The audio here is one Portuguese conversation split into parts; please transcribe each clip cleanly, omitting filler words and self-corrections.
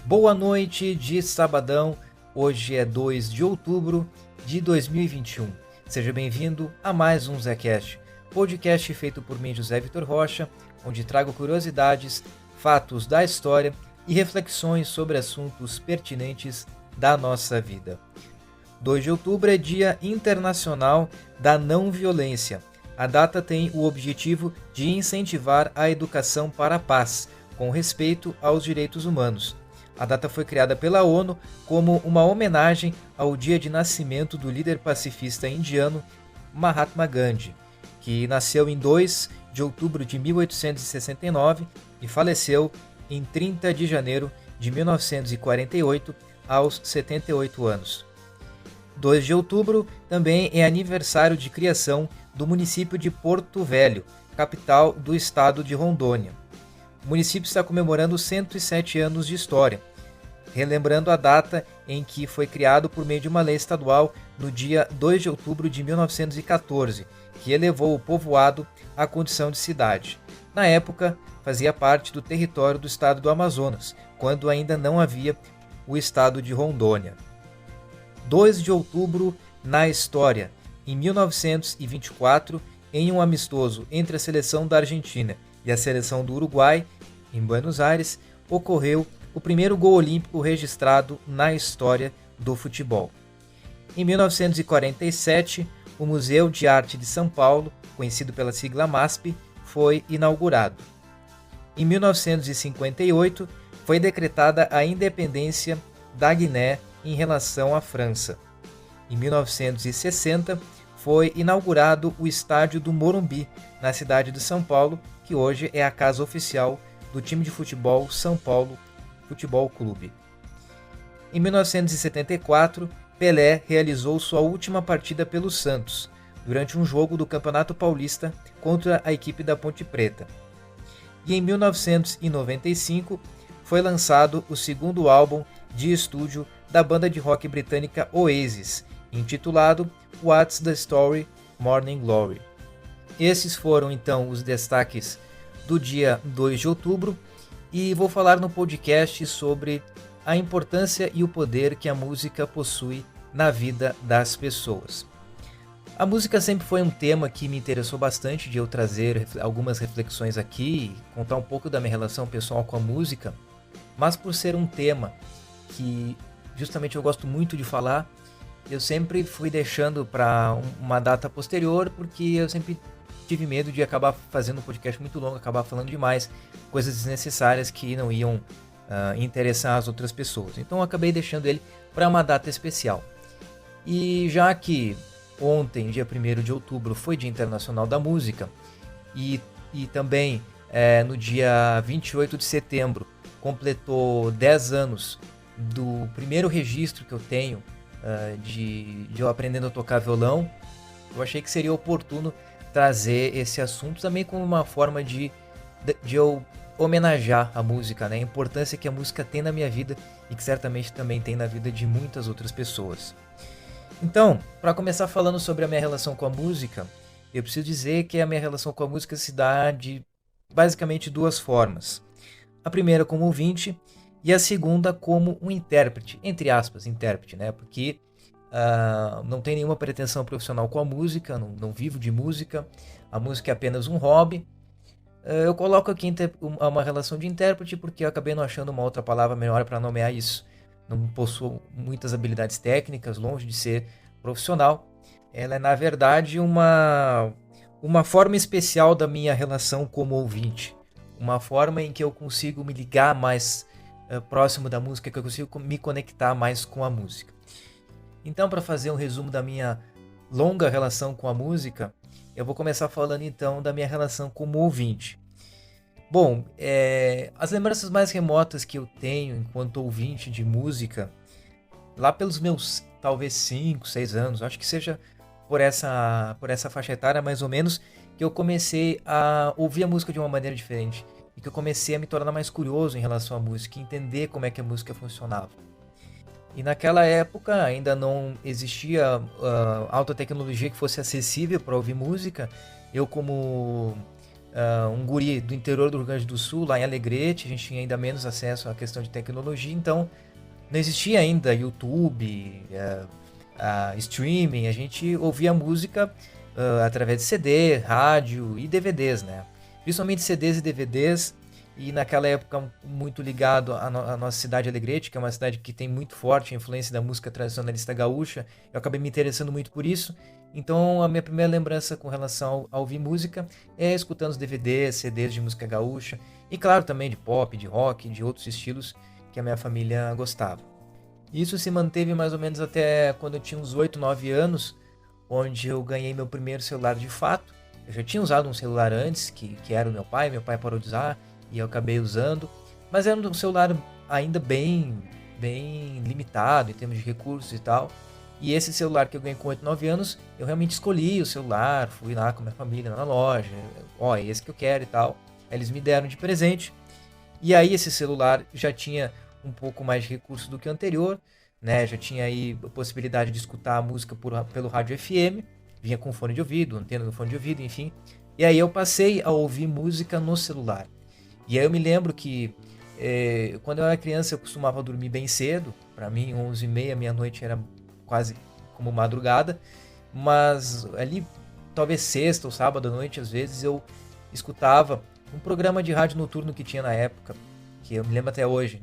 Boa noite de sabadão, hoje é 2 de outubro de 2021. Seja bem-vindo a mais um ZeCast, podcast feito por mim, José Vitor Rocha, onde trago curiosidades, fatos da história e reflexões sobre assuntos pertinentes da nossa vida. 2 de outubro é Dia Internacional da Não Violência. A data tem o objetivo de incentivar a educação para a paz, com respeito aos direitos humanos. A data foi criada pela ONU como uma homenagem ao dia de nascimento do líder pacifista indiano Mahatma Gandhi, que nasceu em 2 de outubro de 1869 e faleceu em 30 de janeiro de 1948, aos 78 anos. 2 de outubro também é aniversário de criação do município de Porto Velho, capital do estado de Rondônia. O município está comemorando 107 anos de história, relembrando a data em que foi criado por meio de uma lei estadual no dia 2 de outubro de 1914, que elevou o povoado à condição de cidade. Na época, fazia parte do território do estado do Amazonas, quando ainda não havia o estado de Rondônia. 2 de outubro na história. Em 1924, em um amistoso entre a seleção da Argentina e a seleção do Uruguai, em Buenos Aires, ocorreu o primeiro gol olímpico registrado na história do futebol. Em 1947, o Museu de Arte de São Paulo, conhecido pela sigla MASP, foi inaugurado. Em 1958, foi decretada a independência da Guiné em relação à França. Em 1960, foi inaugurado o estádio do Morumbi, na cidade de São Paulo, que hoje é a casa oficial do time de futebol São Paulo Futebol Clube. Em 1974, Pelé realizou sua última partida pelo Santos, durante um jogo do Campeonato Paulista contra a equipe da Ponte Preta. E em 1995, foi lançado o segundo álbum de estúdio da banda de rock britânica Oasis, intitulado What's the Story? Morning Glory. Esses foram então os destaques do dia 2 de outubro e vou falar no podcast sobre a importância e o poder que a música possui na vida das pessoas. A música sempre foi um tema que me interessou bastante de eu trazer algumas reflexões aqui, contar um pouco da minha relação pessoal com a música, mas por ser um tema que justamente eu gosto muito de falar, eu sempre fui deixando para uma data posterior, porque eu sempre tive medo de acabar fazendo um podcast muito longo, acabar falando demais, coisas desnecessárias que não iam interessar as outras pessoas. Então eu acabei deixando ele para uma data especial. E já que ontem, dia 1º de outubro, foi Dia Internacional da Música, e também no dia 28 de setembro completou 10 anos do primeiro registro que eu tenho de eu aprendendo a tocar violão, eu achei que seria oportuno trazer esse assunto também como uma forma de eu homenagear a música, né? A importância que a música tem na minha vida e que certamente também tem na vida de muitas outras pessoas. Então, para começar falando sobre a minha relação com a música, eu preciso dizer que a minha relação com a música se dá de basicamente duas formas. A primeira como ouvinte e a segunda como um intérprete, entre aspas, intérprete, né? Porque não tenho nenhuma pretensão profissional com a música, não vivo de música, a música é apenas um hobby. Eu coloco aqui uma relação de intérprete porque eu acabei não achando uma outra palavra melhor para nomear isso. Não possuo muitas habilidades técnicas, longe de ser profissional. Ela é, na verdade, uma forma especial da minha relação como ouvinte. Uma forma em que eu consigo me ligar mais próximo da música, que eu consigo me conectar mais com a música. Então, para fazer um resumo da minha longa relação com a música, eu vou começar falando então da minha relação como ouvinte. Bom, as lembranças mais remotas que eu tenho enquanto ouvinte de música, lá pelos meus talvez 5, 6 anos, acho que seja por essa faixa etária mais ou menos, que eu comecei a ouvir a música de uma maneira diferente e que eu comecei a me tornar mais curioso em relação à música, entender como é que a música funcionava. E naquela época ainda não existia alta tecnologia que fosse acessível para ouvir música. Eu, como um guri do interior do Rio Grande do Sul, lá em Alegrete, a gente tinha ainda menos acesso à questão de tecnologia, então não existia ainda YouTube, streaming, a gente ouvia música através de CD, rádio e DVDs, né? Principalmente CDs e DVDs, e naquela época muito ligado à nossa cidade Alegrete, que é uma cidade que tem muito forte a influência da música tradicionalista gaúcha. Eu acabei me interessando muito por isso. Então a minha primeira lembrança com relação a ouvir música é escutando os DVDs, CDs de música gaúcha, e claro também de pop, de rock, de outros estilos que a minha família gostava. Isso se manteve mais ou menos até quando eu tinha uns 8, 9 anos, onde eu ganhei meu primeiro celular de fato. Eu já tinha usado um celular antes, que era o meu pai parou de usar, e eu acabei usando, mas era um celular ainda bem limitado em termos de recursos e tal. E esse celular que eu ganhei com 8, 9 anos, eu realmente escolhi o celular, fui lá com a minha família na loja, é esse que eu quero e tal. Aí eles me deram de presente, e aí esse celular já tinha um pouco mais de recurso do que o anterior, né? Já tinha aí a possibilidade de escutar a música pelo rádio FM, vinha com fone de ouvido, antena no fone de ouvido, enfim. E aí eu passei a ouvir música no celular. E aí eu me lembro que quando eu era criança eu costumava dormir bem cedo, para mim 11h30, meia-noite era quase como madrugada, mas ali talvez sexta ou sábado à noite às vezes eu escutava um programa de rádio noturno que tinha na época, que eu me lembro até hoje.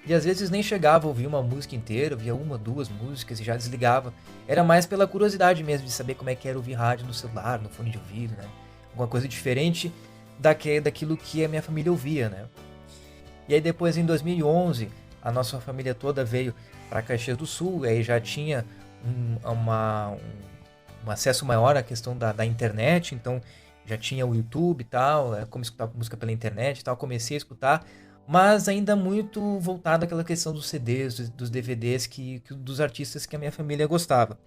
E às vezes nem chegava a ouvir uma música inteira, ouvia uma, duas músicas e já desligava. Era mais pela curiosidade mesmo de saber como é que era ouvir rádio no celular, no fone de ouvido, né? Alguma coisa diferente daquilo que a minha família ouvia, né? E aí depois, em 2011, a nossa família toda veio para Caxias do Sul, e aí já tinha um acesso maior à questão da internet, então já tinha o YouTube e tal, como escutar música pela internet e tal, comecei a escutar, mas ainda muito voltado àquela questão dos CDs, dos DVDs, dos artistas que a minha família gostava.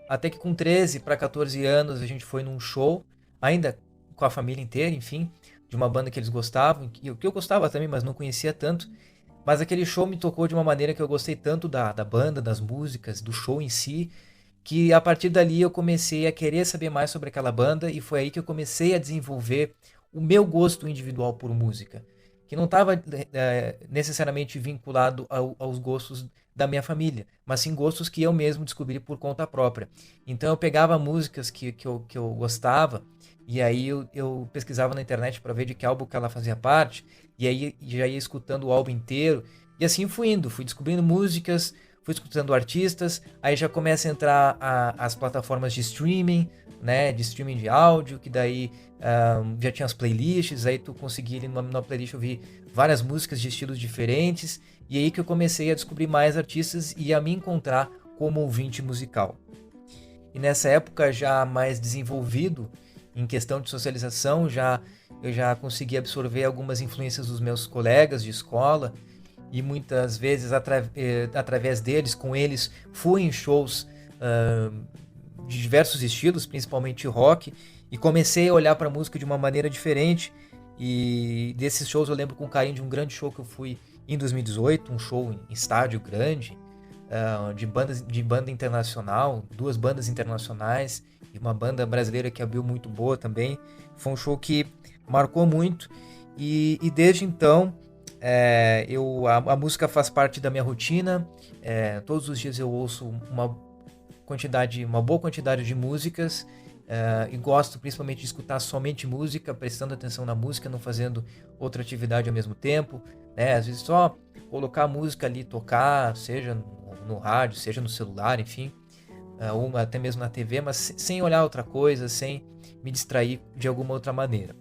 Até que com 13 para 14 anos a gente foi num show, ainda com a família inteira, enfim, de uma banda que eles gostavam, que eu gostava também, mas não conhecia tanto. Mas aquele show me tocou de uma maneira que eu gostei tanto da banda, das músicas, do show em si, que a partir dali eu comecei a querer saber mais sobre aquela banda, e foi aí que eu comecei a desenvolver o meu gosto individual por música, que não estava necessariamente vinculado aos gostos da minha família, mas sim gostos que eu mesmo descobri por conta própria. Então eu pegava músicas que eu gostava, e aí eu pesquisava na internet para ver de que álbum que ela fazia parte, e aí já ia escutando o álbum inteiro, e assim fui indo, fui descobrindo músicas, fui escutando artistas, aí já começa a entrar as plataformas de streaming, né, de streaming de áudio, que daí já tinha as playlists, aí tu conseguia ali numa playlist ouvir várias músicas de estilos diferentes, e aí que eu comecei a descobrir mais artistas e a me encontrar como ouvinte musical. E nessa época já mais desenvolvido em questão de socialização, eu já consegui absorver algumas influências dos meus colegas de escola, e muitas vezes através deles, com eles, fui em shows de diversos estilos, principalmente rock, e comecei a olhar para a música de uma maneira diferente. E desses shows eu lembro com carinho de um grande show que eu fui em 2018, um show em estádio grande, de banda internacional, 2 bandas internacionais e uma banda brasileira que abriu muito boa também. Foi um show que marcou muito, e desde então a música faz parte da minha rotina. Todos os dias eu ouço uma boa quantidade de músicas, e gosto principalmente de escutar somente música, prestando atenção na música, não fazendo outra atividade ao mesmo tempo, né? Às vezes só colocar a música ali, tocar, seja no rádio, seja no celular, enfim, ou até mesmo na TV, mas sem olhar outra coisa, sem me distrair de alguma outra maneira.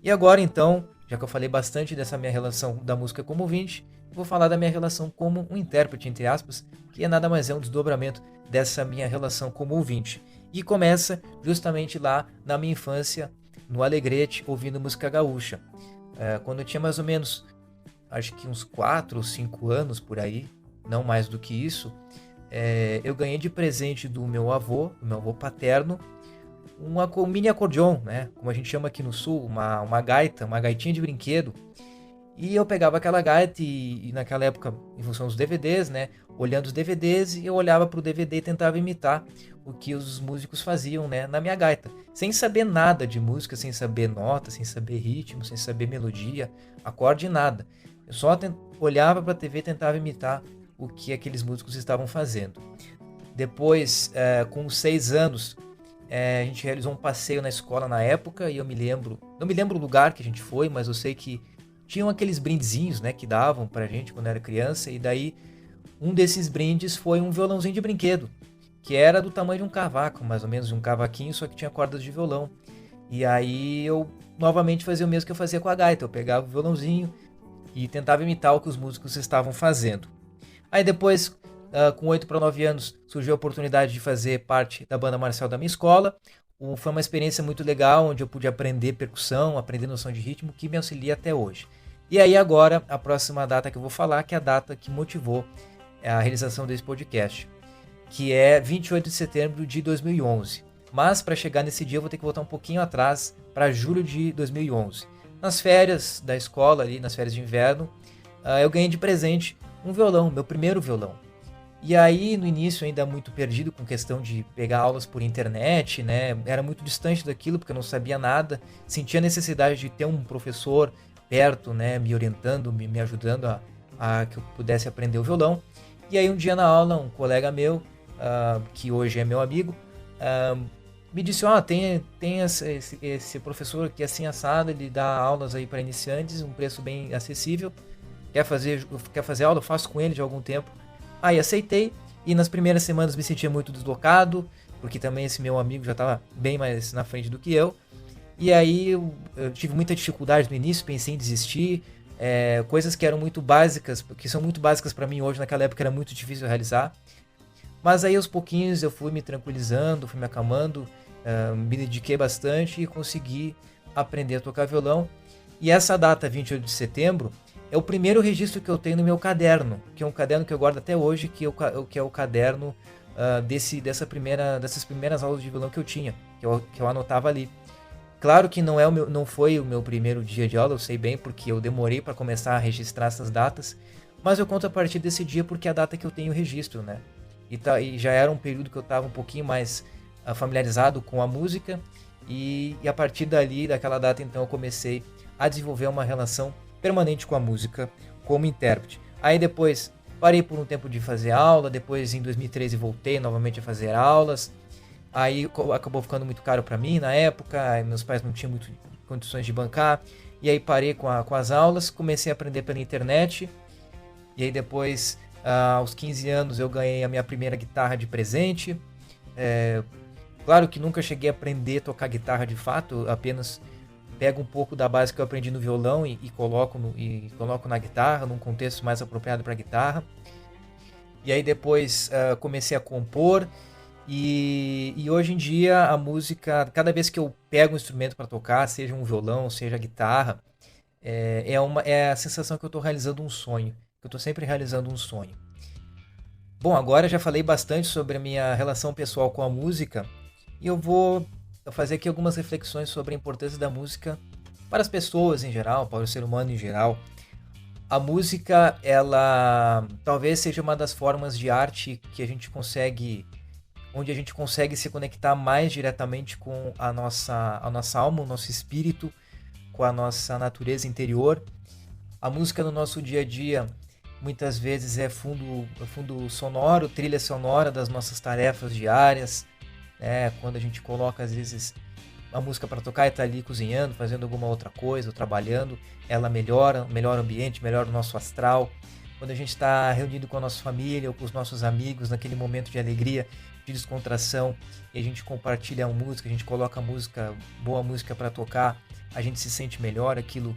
E agora então, já que eu falei bastante dessa minha relação da música como ouvinte, vou falar da minha relação como um intérprete, entre aspas, que nada mais é um desdobramento dessa minha relação como ouvinte. E começa justamente lá na minha infância, no Alegrete, ouvindo música gaúcha. Quando eu tinha mais ou menos, acho que uns 4 ou 5 anos por aí, não mais do que isso, eu ganhei de presente do meu avô paterno, um mini acordeon, né? Como a gente chama aqui no sul, uma gaita, uma gaitinha de brinquedo. E eu pegava aquela gaita e naquela época, em função dos DVDs, né? Olhando os DVDs, eu olhava pro DVD e tentava imitar o que os músicos faziam, né? Na minha gaita. Sem saber nada de música, sem saber nota, sem saber ritmo, sem saber melodia, acorde, nada. Eu só olhava pra TV e tentava imitar o que aqueles músicos estavam fazendo. Depois, com 6 anos, a gente realizou um passeio na escola na época e eu me lembro, não me lembro o lugar que a gente foi, mas eu sei que tinham aqueles brindezinhos, né, que davam pra gente quando era criança, e daí um desses brindes foi um violãozinho de brinquedo, que era do tamanho de um cavaco, mais ou menos, de um cavaquinho, só que tinha cordas de violão. E aí eu novamente fazia o mesmo que eu fazia com a gaita, eu pegava o violãozinho e tentava imitar o que os músicos estavam fazendo. Aí depois, com 8 para 9 anos, surgiu a oportunidade de fazer parte da banda marcial da minha escola. Foi uma experiência muito legal, onde eu pude aprender percussão, aprender noção de ritmo, que me auxilia até hoje. E aí agora, a próxima data que eu vou falar, que é a data que motivou a realização desse podcast, que é 28 de setembro de 2011. Mas para chegar nesse dia eu vou ter que voltar um pouquinho atrás, para julho de 2011. Nas férias da escola, ali nas férias de inverno, eu ganhei de presente um violão, meu primeiro violão. E aí, no início, ainda muito perdido com questão de pegar aulas por internet, né? Era muito distante daquilo, porque eu não sabia nada. Sentia a necessidade de ter um professor perto, né? Me orientando, me ajudando a que eu pudesse aprender o violão. E aí, um dia na aula, um colega meu, que hoje é meu amigo, me disse, tem esse professor aqui assim assado, ele dá aulas aí para iniciantes, um preço bem acessível. Quer fazer aula? Eu faço com ele de algum tempo. Aí aceitei, e nas primeiras semanas me sentia muito deslocado, porque também esse meu amigo já estava bem mais na frente do que eu. E aí eu tive muita dificuldade no início, pensei em desistir, coisas que eram muito básicas, que são muito básicas para mim hoje, naquela época era muito difícil realizar. Mas aí aos pouquinhos eu fui me tranquilizando, fui me acalmando, me dediquei bastante e consegui aprender a tocar violão. E essa data, 28 de setembro, é o primeiro registro que eu tenho no meu caderno, que é um caderno que eu guardo até hoje, que é o caderno dessas primeiras aulas de violão que eu tinha, que eu anotava ali. Claro que não foi o meu primeiro dia de aula, eu sei bem, porque eu demorei para começar a registrar essas datas, mas eu conto a partir desse dia porque é a data que eu tenho registro, né? E já era um período que eu estava um pouquinho mais familiarizado com a música, e a partir dali, daquela data, então, eu comecei a desenvolver uma relação permanente com a música como intérprete. Aí depois parei por um tempo de fazer aula, depois em 2013 voltei novamente a fazer aulas. Aí acabou ficando muito caro para mim na época, meus pais não tinham muito condições de bancar, e aí parei com as aulas, comecei a aprender pela internet, e aí depois, aos 15 anos, eu ganhei a minha primeira guitarra de presente. Claro que nunca cheguei a aprender a tocar guitarra de fato, apenas pego um pouco da base que eu aprendi no violão e coloco na guitarra, num contexto mais apropriado para guitarra. E aí depois comecei a compor, e hoje em dia a música, cada vez que eu pego um instrumento para tocar, seja um violão, seja a guitarra, é a sensação que eu estou realizando um sonho, que eu estou sempre realizando um sonho. Bom, agora já falei bastante sobre a minha relação pessoal com a música, e eu vou fazer aqui algumas reflexões sobre a importância da música para as pessoas em geral, para o ser humano em geral. A música, ela talvez seja uma das formas de arte que onde a gente consegue se conectar mais diretamente com a nossa alma, o nosso espírito, com a nossa natureza interior. A música no nosso dia a dia muitas vezes é fundo sonoro, trilha sonora das nossas tarefas diárias. Quando a gente coloca às vezes a música para tocar e está ali cozinhando, fazendo alguma outra coisa, ou trabalhando, ela melhora o ambiente, melhora o nosso astral. Quando a gente está reunido com a nossa família ou com os nossos amigos, naquele momento de alegria, de descontração, e a gente compartilha a música, a gente coloca boa música para tocar, a gente se sente melhor, aquilo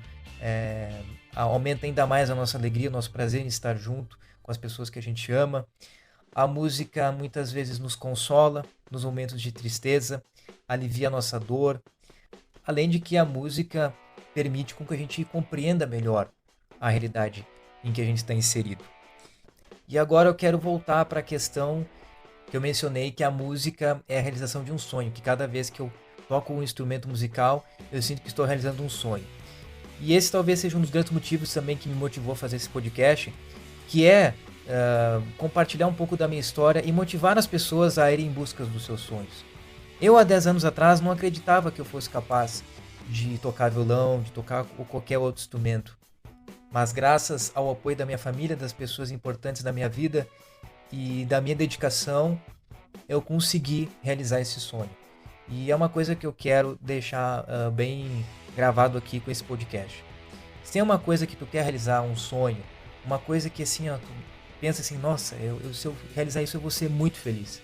aumenta ainda mais a nossa alegria, o nosso prazer em estar junto com as pessoas que a gente ama. A música muitas vezes nos consola nos momentos de tristeza, alivia a nossa dor, além de que a música permite com que a gente compreenda melhor a realidade em que a gente está inserido. E agora eu quero voltar para a questão que eu mencionei, que a música é a realização de um sonho, que cada vez que eu toco um instrumento musical, eu sinto que estou realizando um sonho. E esse talvez seja um dos grandes motivos também que me motivou a fazer esse podcast, que é compartilhar um pouco da minha história e motivar as pessoas a irem em busca dos seus sonhos. Eu, há 10 anos atrás, não acreditava que eu fosse capaz de tocar violão, de tocar qualquer outro instrumento. Mas graças ao apoio da minha família, das pessoas importantes da minha vida e da minha dedicação, eu consegui realizar esse sonho. E é uma coisa que eu quero deixar bem gravado aqui com esse podcast. Se tem uma coisa que tu quer realizar, um sonho, uma coisa que assim, tu pensa assim, nossa, se eu realizar isso eu vou ser muito feliz.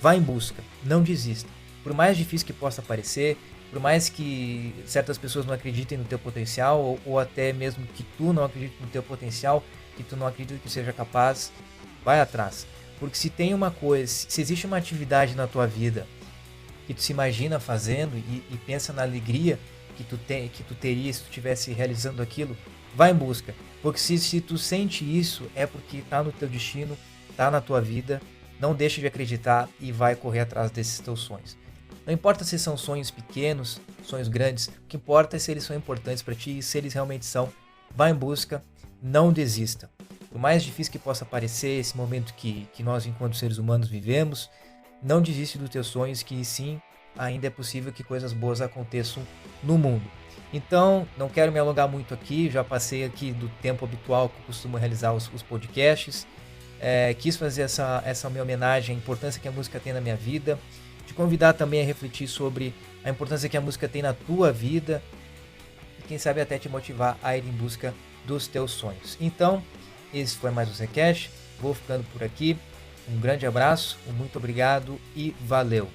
Vá em busca, não desista. Por mais difícil que possa parecer, por mais que certas pessoas não acreditem no teu potencial, ou até mesmo que tu não acredites no teu potencial, que tu não acredita que seja capaz, vai atrás. Porque se tem uma coisa, se existe uma atividade na tua vida que tu se imagina fazendo e pensa na alegria que tu teria se tu estivesse realizando aquilo, vai em busca. Porque se tu sente isso, é porque está no teu destino, está na tua vida, não deixa de acreditar e vai correr atrás desses teus sonhos. Não importa se são sonhos pequenos, sonhos grandes, o que importa é se eles são importantes para ti e se eles realmente são. Vai em busca, não desista. Por mais difícil que possa parecer esse momento que nós, enquanto seres humanos, vivemos, não desiste dos teus sonhos, que sim, ainda é possível que coisas boas aconteçam no mundo. Então, não quero me alongar muito aqui, já passei aqui do tempo habitual que eu costumo realizar os podcasts. Quis fazer essa minha homenagem à importância que a música tem na minha vida, te convidar também a refletir sobre a importância que a música tem na tua vida e quem sabe até te motivar a ir em busca dos teus sonhos. Então, esse foi mais um Zcast, vou ficando por aqui, um grande abraço, muito obrigado e valeu!